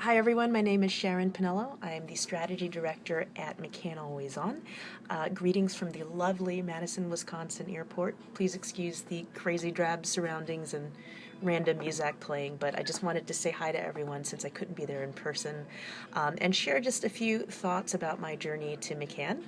Hi everyone, my name is Sharon Pinello. I am the Strategy Director at McCann Always On. Greetings from the lovely Madison, Wisconsin airport. Please excuse the crazy drab surroundings and random music playing, but I just wanted to say hi to everyone since I couldn't be there in person, and share just a few thoughts about my journey to McCann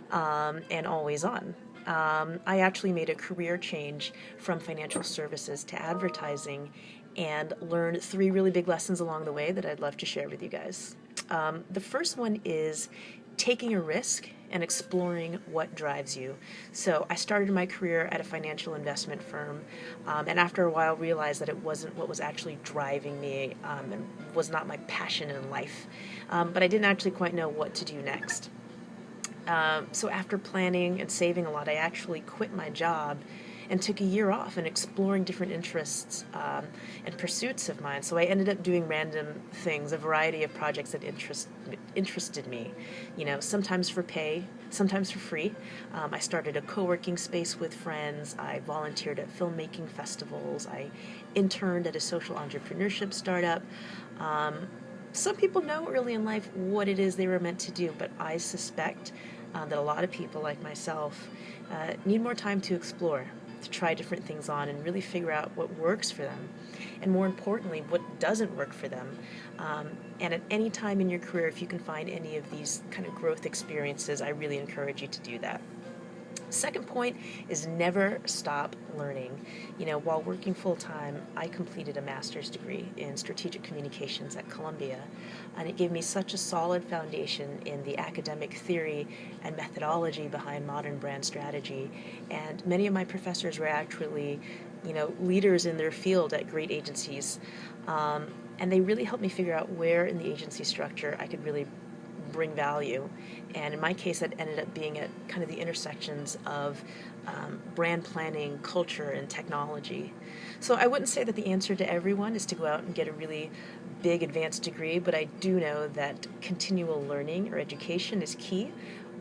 and Always On. I actually made a career change from financial services to advertising and learned three really big lessons along the way that I'd love to share with you guys. The first one is taking a risk and exploring what drives you. So I started my career at a financial investment firm, and after a while realized that it wasn't what was actually driving me, and was not my passion in life. But I didn't actually quite know what to do next. So after planning and saving a lot, I actually quit my job and took a year off and exploring different interests and pursuits of mine. So I ended up doing random things, a variety of projects that interested me. You know, sometimes for pay, sometimes for free. I started a co-working space with friends. I volunteered at filmmaking festivals. I interned at a social entrepreneurship startup. Some people know early in life what it is they were meant to do, but I suspect that a lot of people like myself need more time to explore, to try different things on and really figure out what works for them, and more importantly, what doesn't work for them. And at any time in your career, if you can find any of these kind of growth experiences, I really encourage you to do that. Second point is never stop learning. You know, while working full time, I completed a master's degree in strategic communications at Columbia, and it gave me such a solid foundation in the academic theory and methodology behind modern brand strategy. And many of my professors were actually, leaders in their field at great agencies. And they really helped me figure out where in the agency structure I could really bring value. And in my case, that ended up being at kind of the intersections of brand planning, culture, and technology. So I wouldn't say that the answer to everyone is to go out and get a really big advanced degree, but I do know that continual learning or education is key.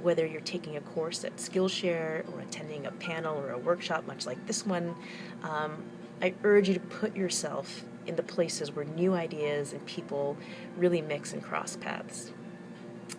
Whether you're taking a course at Skillshare or attending a panel or a workshop much like this one, I urge you to put yourself in the places where new ideas and people really mix and cross paths.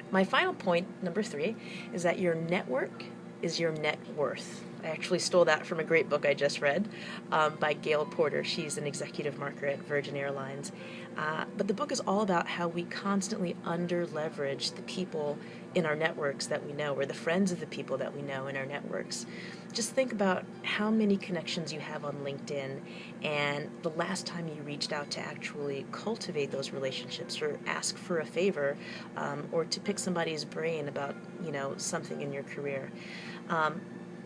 My final point, number 3, is that your network is your net worth. I actually stole that from a great book I just read by Gail Porter. She's an executive marketer at Virgin Airlines. But the book is all about how we constantly under-leverage the people in our networks that we know, or the friends of the people that we know in our networks. Just think about how many connections you have on LinkedIn and the last time you reached out to actually cultivate those relationships or ask for a favor, or to pick somebody's brain about, something in your career.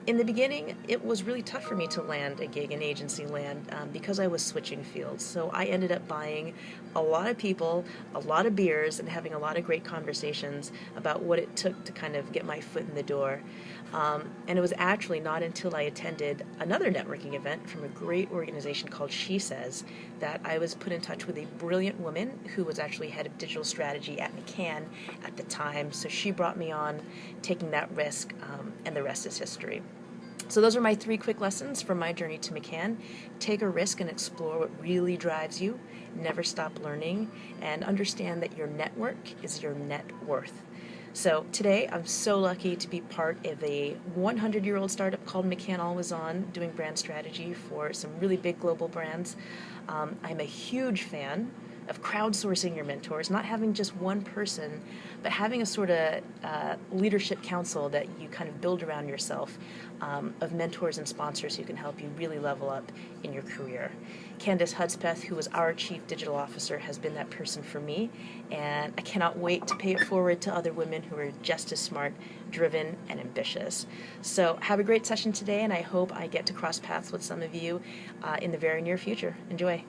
In the beginning, it was really tough for me to land a gig in agency land because I was switching fields. So I ended up buying a lot of people, a lot of beers, and having a lot of great conversations about what it took to kind of get my foot in the door. And it was actually not until I attended another networking event from a great organization called She Says that I was put in touch with a brilliant woman who was actually head of digital strategy at McCann at the time. So she brought me on, taking that risk, and the rest is history. So those are my 3 quick lessons from my journey to McCann. Take a risk and explore what really drives you. Never stop learning, and understand that your network is your net worth. So today, I'm so lucky to be part of a 100-year-old startup called McCann Always On, doing brand strategy for some really big global brands. I'm a huge fan of crowdsourcing your mentors, not having just one person, but having a sort of leadership council that you kind of build around yourself, of mentors and sponsors who can help you really level up in your career. Candace Hudspeth, who was our Chief Digital Officer, has been that person for me, and I cannot wait to pay it forward to other women who are just as smart, driven, and ambitious. So have a great session today, and I hope I get to cross paths with some of you in the very near future. Enjoy.